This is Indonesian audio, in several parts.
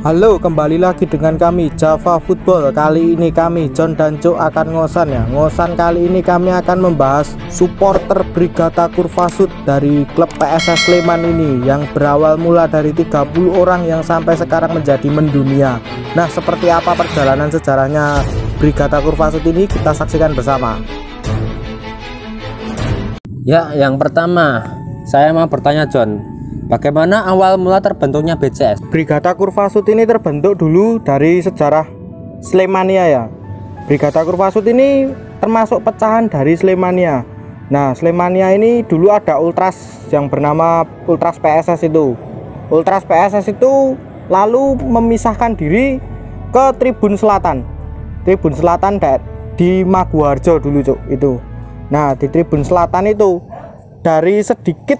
Halo, kembali lagi dengan kami Java Football. Kali ini kami John dan Cuk akan ngosan ya. Ngosan kali ini kami akan membahas supporter Brigata Kurvasud dari klub PSS Sleman ini yang berawal mula dari 30 orang yang sampai sekarang menjadi mendunia. Nah, seperti apa perjalanan sejarahnya Brigata Kurvasud ini kita saksikan bersama. Ya, yang pertama saya mau bertanya John, bagaimana awal mula terbentuknya BCS? Brigata Kurvasud ini terbentuk dulu dari sejarah Slemania ya. Brigata Kurvasud ini termasuk pecahan dari Slemania. Nah, Slemania ini dulu ada Ultras yang bernama Ultras PSS itu. Ultras PSS itu lalu memisahkan diri ke Tribun Selatan. Tribun Selatan di Maguwarjo dulu, Cuk, itu. Nah, di Tribun Selatan itu dari sedikit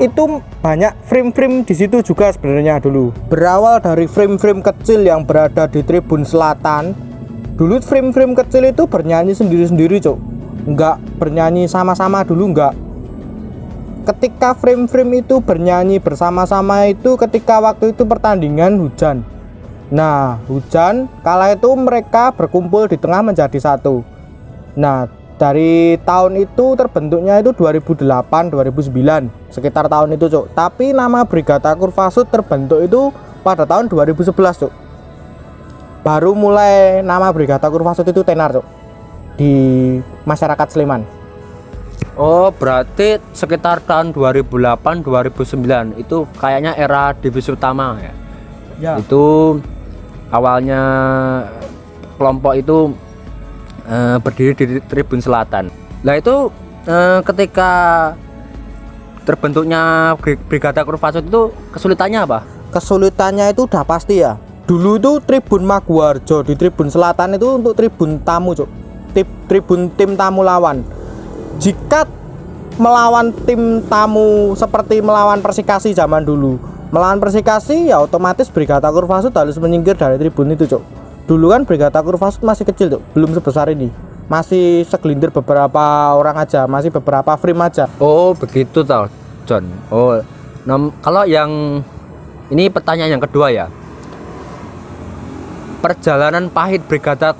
itu banyak frame-frame di situ juga sebenarnya dulu. Berawal dari frame-frame kecil yang berada di Tribun Selatan. Dulu frame-frame kecil itu bernyanyi sendiri-sendiri, Cuk. Enggak bernyanyi sama-sama dulu, enggak. Ketika frame-frame itu bernyanyi bersama-sama itu ketika waktu itu pertandingan hujan. Nah, hujan kala itu mereka berkumpul di tengah menjadi satu. Nah, dari tahun itu terbentuknya itu 2008 2009 sekitar tahun itu, Cuk. Tapi nama Brigata Kurvasud terbentuk itu pada tahun 2011, Cuk. Baru mulai nama Brigata Kurvasud itu tenar, Cuk, di masyarakat Sleman. Oh, berarti sekitar tahun 2008 2009 itu kayaknya era divisi utama ya. Ya. Itu awalnya kelompok itu berdiri di Tribun Selatan. Nah, itu ketika terbentuknya Brigata Kurvasud itu kesulitannya apa? Kesulitannya itu udah pasti ya. Dulu itu Tribun Maguwarjo di Tribun Selatan itu untuk tribun tamu, Cuk. Tribun tim tamu lawan. Jika melawan tim tamu seperti melawan Persikasi zaman dulu, melawan Persikasi ya otomatis Brigata Kurvasud harus menyingkir dari tribun itu, Cuk. Dulu kan Brigata Kurvasud masih kecil, Cuk, belum sebesar ini. Masih segelintir beberapa orang aja, masih beberapa frame aja. Oh, begitu tau, John. Oh, kalau yang ini pertanyaan yang kedua ya. Perjalanan pahit Brigata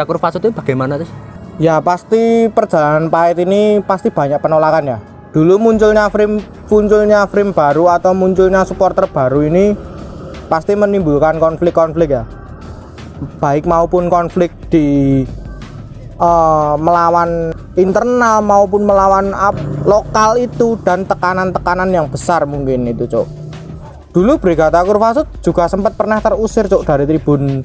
Kurvasud itu bagaimana, sih? Ya, pasti perjalanan pahit ini pasti banyak penolakan ya. Dulu munculnya frame baru atau munculnya supporter baru ini pasti menimbulkan konflik-konflik ya, baik maupun konflik di melawan internal maupun melawan lokal itu, dan tekanan-tekanan yang besar mungkin itu, Cuk. Dulu Brigata Kurvasud juga sempat pernah terusir, Cuk, dari Tribun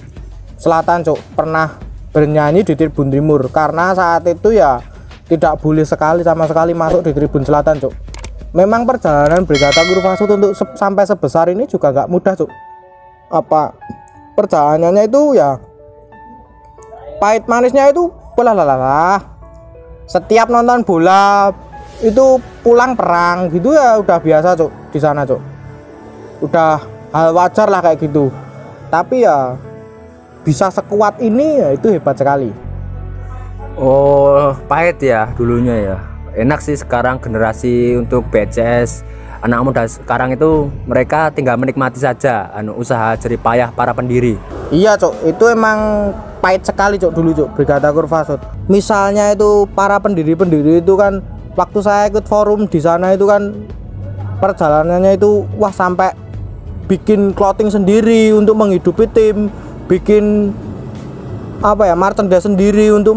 Selatan, Cuk. Pernah bernyanyi di Tribun Timur karena saat itu ya tidak boleh sama sekali masuk di Tribun Selatan, Cuk. Memang perjalanan Brigata Kurvasud untuk sampai sebesar ini juga gak mudah, Cuk. Perjalanannya itu ya pahit manisnya itu setiap nonton bola itu pulang perang gitu ya udah biasa, Cuk, di sana, Cuk. Udah hal wajar lah kayak gitu. Tapi ya bisa sekuat ini ya itu hebat sekali. Oh, pahit ya dulunya ya. Enak sih sekarang generasi untuk BCS anak muda sekarang itu mereka tinggal menikmati saja usaha jerih payah para pendiri. Iya, Cuk, itu emang pahit sekali, Cuk, dulu, Cuk, Brigata Kurvasud. Misalnya itu para pendiri-pendiri itu kan waktu saya ikut forum di sana itu kan perjalanannya itu wah sampai bikin clothing sendiri untuk menghidupi tim, bikin merchandise sendiri untuk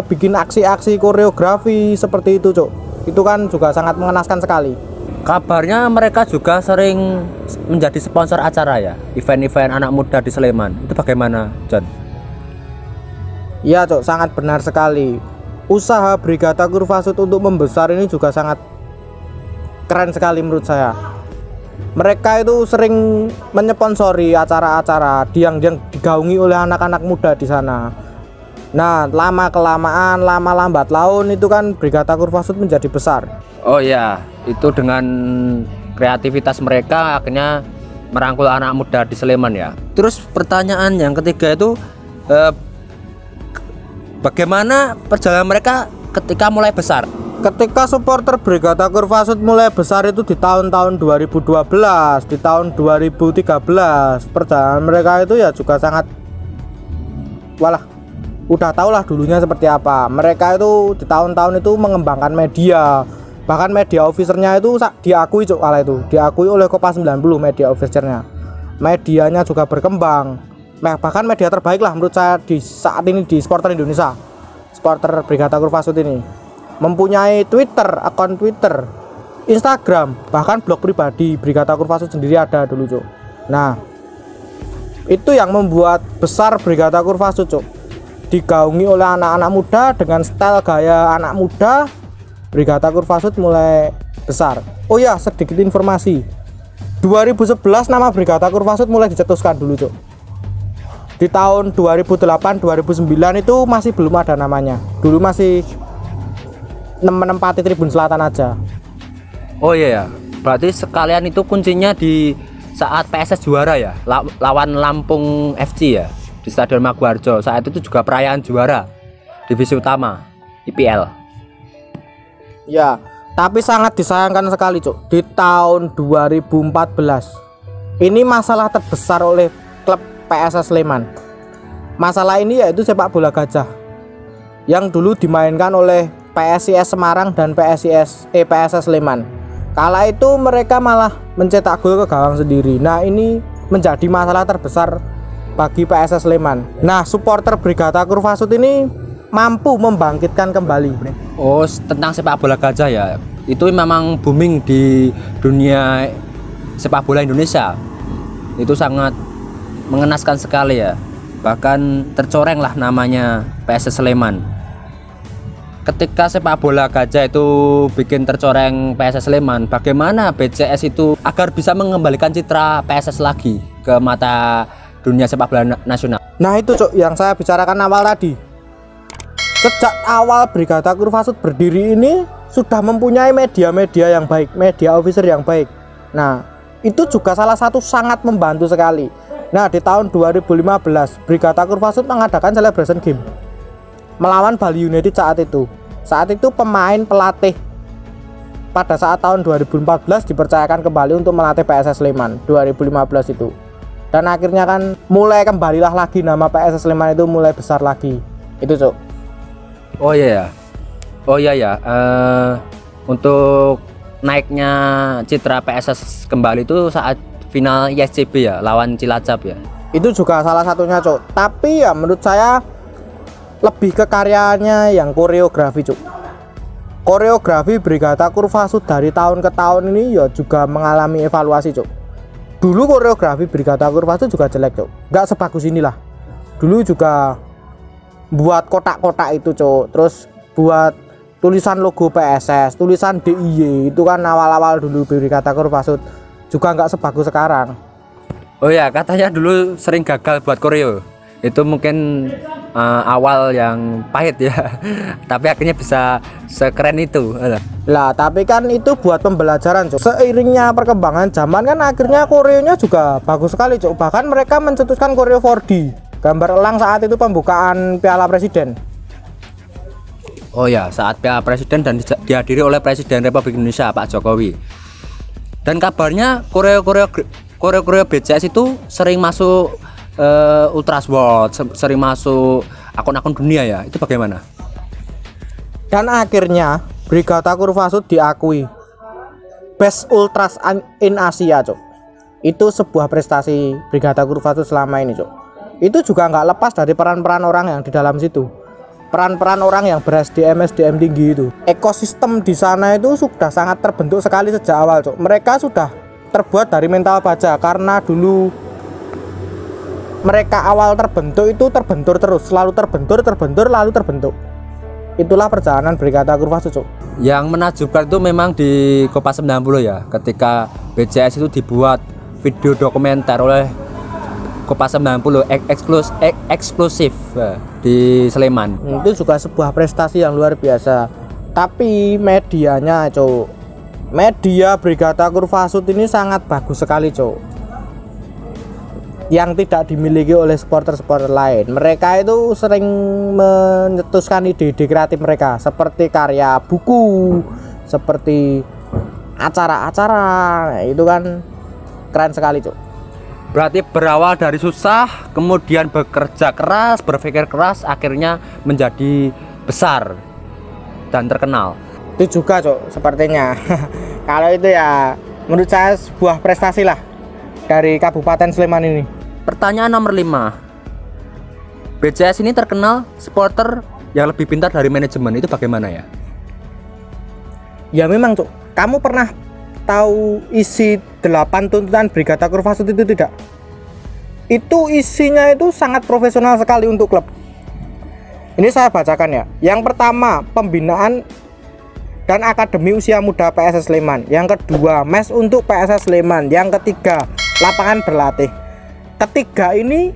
bikin aksi-aksi koreografi seperti itu, Cuk. Itu kan juga sangat mengenaskan sekali. Kabarnya mereka juga sering menjadi sponsor acara ya, event-event anak muda di Sleman. Itu bagaimana, John? Iya, Cuk, sangat benar sekali. Usaha Brigata Kurvasud untuk membesar ini juga sangat keren sekali menurut saya. Mereka itu sering menyponsori acara-acara yang digaungi oleh anak-anak muda di sana. Nah, lama lambat laun itu kan Brigata Kurvasud menjadi besar. Oh ya, itu dengan kreativitas mereka akhirnya merangkul anak muda di Sleman ya. Terus pertanyaan yang ketiga itu bagaimana perjalanan mereka ketika mulai besar? Ketika supporter Brigata Kurvasud mulai besar itu di tahun-tahun 2012, di tahun 2013, perjalanan mereka itu ya juga sangat, walah, udah tau lah dulunya seperti apa. Mereka itu di tahun-tahun itu mengembangkan media, bahkan media officernya itu diakui cuk, kala itu diakui oleh Kopas 90 media officernya. Medianya juga berkembang, bahkan media terbaik lah menurut saya di saat ini di supporter Indonesia. Supporter Brigata Kurvasud ini mempunyai Twitter, akun Twitter, Instagram, bahkan blog pribadi. Brigata Kurvasud sendiri ada dulu cuk. Nah, itu yang membuat besar Brigata Kurvasud cuk. Digaungi oleh anak-anak muda dengan style gaya anak muda, Brigata Kurvasud mulai besar. Oh ya, sedikit informasi, 2011 nama Brigata Kurvasud mulai dicetuskan dulu cuk. Di tahun 2008-2009 itu masih belum ada namanya. Dulu masih menempati Tribun Selatan aja. Oh iya ya, berarti sekalian itu kuncinya di saat PSS juara ya, lawan Lampung FC ya, di Stadion Maguwarjo. Saat itu juga perayaan juara divisi utama IPL. Ya, tapi sangat disayangkan sekali cuk, di tahun 2014 ini masalah terbesar oleh klub PSS Sleman. Masalah ini yaitu sepak bola gajah yang dulu dimainkan oleh PSIS Semarang dan PSSS Sleman. Kala itu mereka malah mencetak gol ke gawang sendiri. Nah, ini menjadi masalah terbesar bagi PSS Sleman. Nah, supporter Brigata Kurvasud ini mampu membangkitkan kembali. Oh, tentang sepak bola gajah ya, itu memang booming di dunia sepak bola Indonesia. Itu sangat mengenaskan sekali ya. Bahkan tercoreng lah namanya PSS Sleman. Ketika sepak bola gajah itu bikin tercoreng PSS Sleman, bagaimana BCS itu agar bisa mengembalikan citra PSS lagi ke mata dunia sepak bola nasional? Nah, itu cok yang saya bicarakan awal tadi. Sejak awal Brigata Kurvasud berdiri ini sudah mempunyai media-media yang baik, media officer yang baik. Nah, itu juga salah satu sangat membantu sekali. Nah, di tahun 2015 Brigata Kurvasud mengadakan celebration game melawan Bali United saat itu. Saat itu pemain pelatih pada saat tahun 2014 dipercayakan kembali untuk melatih PSS Sleman 2015 itu. Dan akhirnya kan mulai kembalilah lagi nama PSS Sleman itu mulai besar lagi. Itu cok. Oh iya ya. Oh iya ya. Untuk naiknya citra PSS kembali itu saat final ISCB ya lawan Cilacap ya. Itu juga salah satunya cok. Tapi ya menurut saya lebih ke karyanya yang koreografi cuk. Koreografi Brigata Kurvasud dari tahun ke tahun ini ya juga mengalami evaluasi cuk. Dulu koreografi Brigata Kurvasud juga jelek cuk, nggak sebagus inilah. Dulu juga buat kotak-kotak itu cuk, terus buat tulisan logo PSS, tulisan DIY, itu kan awal-awal dulu Brigata Kurvasud juga nggak sebagus sekarang. Oh ya, katanya dulu sering gagal buat koreo. Itu mungkin awal yang pahit ya, tapi akhirnya bisa sekeren itu lah. Tapi kan itu buat pembelajaran cuk. Seiringnya perkembangan zaman kan akhirnya koreonya juga bagus sekali cuk. Bahkan mereka mencetuskan koreo 4D, gambar elang saat itu pembukaan Piala Presiden. Oh ya, saat Piala Presiden dan dihadiri oleh Presiden Republik Indonesia Pak Jokowi. Dan kabarnya koreo BCS itu sering masuk Ultras World, sering masuk akun-akun dunia ya. Itu bagaimana? Dan akhirnya Brigata Kurvasud diakui Best Ultras in Asia cok. Itu sebuah prestasi Brigata Kurvasud selama ini cok. Itu juga nggak lepas dari peran-peran orang yang di dalam situ. Peran-peran orang yang ber-SDM tinggi itu. Ekosistem di sana itu sudah sangat terbentuk sekali sejak awal cok. Mereka sudah terbuat dari mental baja karena dulu mereka awal terbentuk itu terbentur terus, selalu terbentur lalu terbentuk. Itulah perjalanan Brigata Kurvasud cuk. Yang menakjubkan itu memang di Kopas 90 ya, ketika BCS itu dibuat video dokumenter oleh Kopas 90 eksklusif di Sleman. Itu juga sebuah prestasi yang luar biasa. Tapi medianya cuk, media Brigata Kurvasud ini sangat bagus sekali cuk. yang tidak dimiliki oleh supporter-supporter lain. Mereka itu sering menyetuskan ide-ide kreatif mereka, seperti karya buku, seperti acara-acara. Itu kan keren sekali, Cuk. Berarti berawal dari susah, kemudian bekerja keras, berpikir keras, akhirnya menjadi besar dan terkenal. Itu juga, Cuk, sepertinya. Kalau itu ya menurut saya sebuah prestasi lah dari Kabupaten Sleman ini. Pertanyaan nomor 5. BCS ini terkenal supporter yang lebih pintar dari manajemen, itu bagaimana ya? Ya memang, Cuk. Kamu pernah tahu isi 8 tuntutan Brigata Kurvasut itu tidak? Itu isinya itu sangat profesional sekali untuk klub. Ini saya bacakan ya. Yang pertama, pembinaan dan akademi usia muda PSS Sleman. Yang kedua, mes untuk PSS Sleman. Yang ketiga, lapangan berlatih. Ketiga ini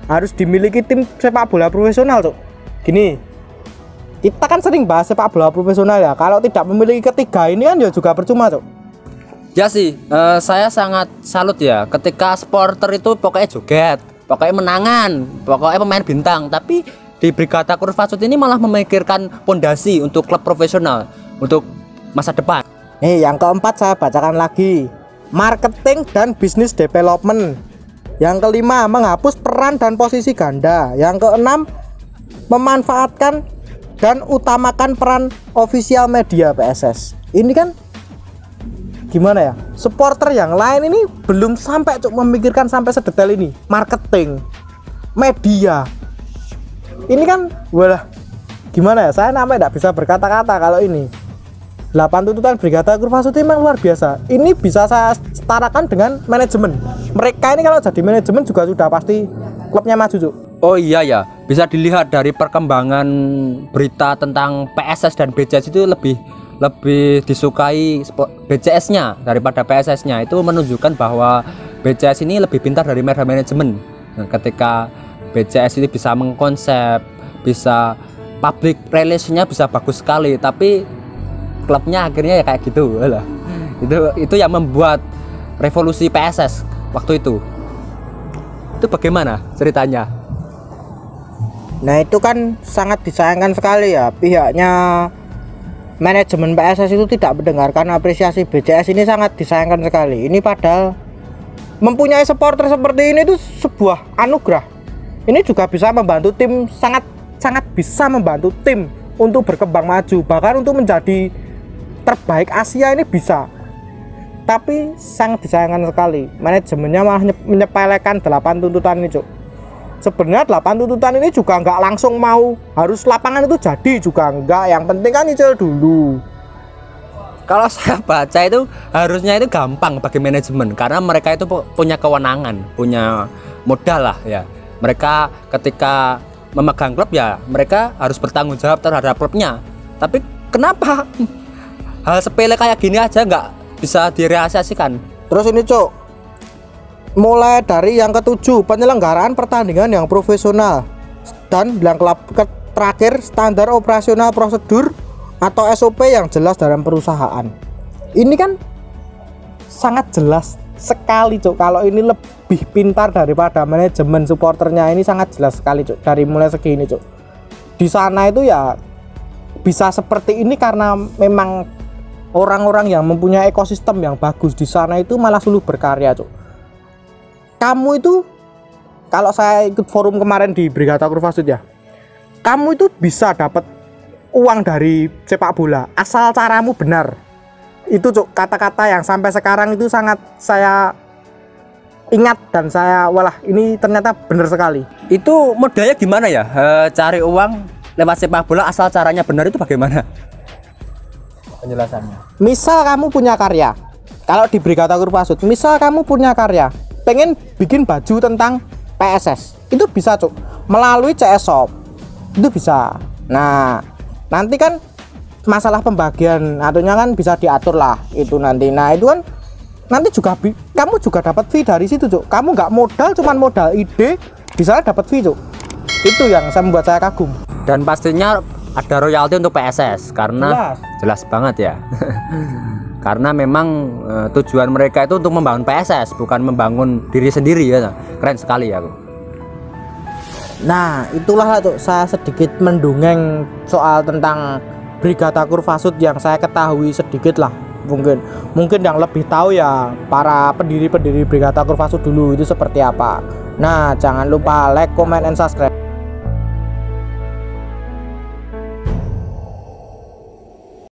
harus dimiliki tim sepak bola profesional, Cuk. Gini, kita kan sering bahas sepak bola profesional ya. Kalau tidak memiliki ketiga ini kan ya juga percuma, Cuk. Ya sih, saya sangat salut ya ketika supporter itu pokoknya joget, pokoknya menangan, pokoknya pemain bintang. Tapi di Brigata Kurvasut ini malah memikirkan pondasi untuk klub profesional untuk masa depan. Nih, yang keempat saya bacakan lagi. Marketing dan business development. Yang kelima, menghapus peran dan posisi ganda. Yang keenam, memanfaatkan dan utamakan peran official media PSS. Ini kan gimana ya, supporter yang lain ini belum sampai, Cuk, memikirkan sampai sedetail ini. Marketing, media, ini kan walah, gimana ya, saya sampai tidak bisa berkata-kata kalau ini 8 tuntutan Brigata Kurvasut memang luar biasa. Ini bisa saya setarakan dengan manajemen. Mereka ini kalau jadi manajemen juga sudah pasti klubnya maju, Cuk. Oh iya ya, bisa dilihat dari perkembangan berita tentang PSS dan BCS itu lebih disukai BCS-nya daripada PSS-nya. Itu menunjukkan bahwa BCS ini lebih pintar dari manajemen. Nah, ketika BCS ini bisa mengkonsep, bisa public relation-nya bisa bagus sekali, tapi klubnya akhirnya ya kayak gitu lah. Itu yang membuat revolusi PSS waktu itu. Itu bagaimana ceritanya? Nah, itu kan sangat disayangkan sekali ya, pihaknya manajemen PSS itu tidak mendengarkan apresiasi BCS. Ini sangat disayangkan sekali. Ini padahal mempunyai supporter seperti ini itu sebuah anugerah. Ini juga bisa membantu tim, sangat bisa membantu tim untuk berkembang maju, bahkan untuk menjadi terbaik Asia ini bisa. Tapi sangat disayangkan sekali manajemennya malah menyepelekan 8 tuntutan ini, Cuk. Sebenarnya 8 tuntutan ini juga nggak langsung mau harus lapangan itu jadi juga enggak. Yang penting kan nyicil dulu. Kalau saya baca itu harusnya itu gampang bagi manajemen, karena mereka itu punya kewenangan, punya modal lah ya. Mereka ketika memegang klub ya mereka harus bertanggung jawab terhadap klubnya. Tapi kenapa hal sepele kayak gini aja nggak bisa direalisasikan? Terus ini, Cuk, mulai dari yang ketujuh, penyelenggaraan pertandingan yang profesional, dan yang terakhir standar operasional prosedur atau SOP yang jelas dalam perusahaan. Ini kan sangat jelas sekali, Cuk. Kalau ini lebih pintar daripada manajemen supporternya, ini sangat jelas sekali, Cuk. Dari mulai segi ini, Cuk, di sana itu ya bisa seperti ini karena memang orang-orang yang mempunyai ekosistem yang bagus di sana itu malah suluh berkarya, Cuk. Kamu itu, kalau saya ikut forum kemarin di Brigata Kurvasut ya, kamu itu bisa dapat uang dari sepak bola asal caramu benar. Itu, Cuk, kata-kata yang sampai sekarang itu sangat saya ingat dan saya walah, ini ternyata benar sekali. Itu modalnya gimana ya? Cari uang lewat sepak bola asal caranya benar itu bagaimana penjelasannya? Misal kamu punya karya, kalau di Brigata Kurvasut, misal kamu punya karya, pengen bikin baju tentang PSS, itu bisa, Cuk, melalui CS Shop, itu bisa. Nah, nanti kan masalah pembagian atunya kan bisa diatur lah itu nanti. Nah, itu kan nanti juga kamu juga dapat fee dari situ, Cuk. Kamu nggak modal, cuman modal ide, bisa dapat fee, Cuk. Itu yang membuat saya kagum. Dan pastinya ada royalti untuk PSS karena jelas banget ya. karena memang tujuan mereka itu untuk membangun PSS, bukan membangun diri sendiri ya. Keren sekali ya. Nah, itulah tuh saya sedikit mendongeng soal tentang Brigata Kurvasud yang saya ketahui sedikit lah. Mungkin yang lebih tahu ya para pendiri Brigata Kurvasud dulu itu seperti apa. Nah, jangan lupa like, comment, and subscribe.